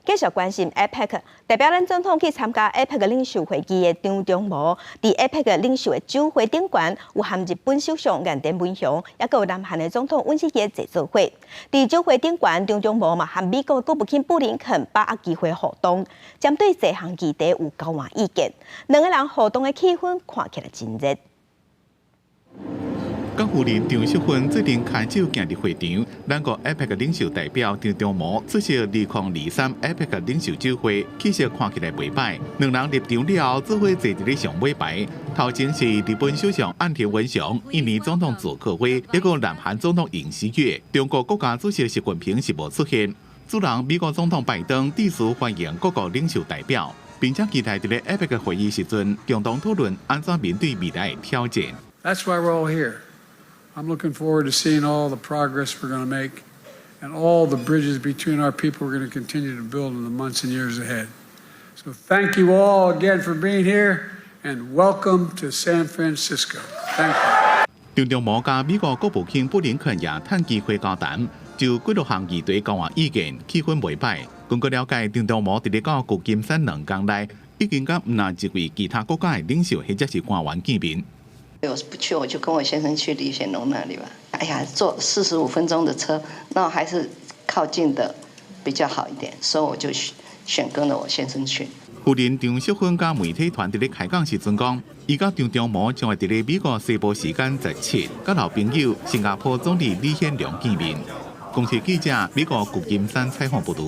继续关心 APEC， 代表咱总统去参加 APEC 领袖会议的张忠谋，伫 APEC 领袖的酒会顶悬有含日本首相岸田文雄，也有南韩的总统尹锡悦坐做伙。伫酒会顶悬，张忠谋嘛和美国国务卿布林肯把握机会互动，针对这项议题有交换意见，两个人互动的气氛看起来真热。 港府人张淑芬最近开酒行入会场，咱国 APEC 领袖代表张忠谋出席2023 APEC 领袖酒会，气势看起来袂歹。两人入场了后，做伙坐伫咧上尾排。头前是日本首相岸田文雄、印尼总统佐科威，一个南韩总统尹锡悦。中国国家主席习近平是无出现。主人美国总统拜登致辞欢迎各国领袖代表，并且期待伫咧 APEC 会议时阵共同讨论安怎面对未来的挑战。That's why we're all here. I'm looking forward to seeing all the progress we're going to make and all the bridges between our people we're going to continue to build in the months and years ahead. So thank you all again for being here and welcome to San Francisco. Thank you. 张忠谋甲美国国务卿布林肯也趁机会交谈，就几多项议题交换意见，气氛袂歹。根据了解，张忠谋伫咧到旧金山2天内，已经甲唔那一位其他国家的领袖或者是官员见面。 我不去，我就跟我先生去李显龙那里吧。哎呀，坐45分钟的车，那还是靠近的比较好一点，所以我就选跟了我先生去。夫人张淑芬甲媒体团伫咧开讲时阵讲，伊甲张忠谋将会伫咧美国西部时间17，甲老朋友新加坡总理李显龙见面。公司记者美国旧金山采访报道。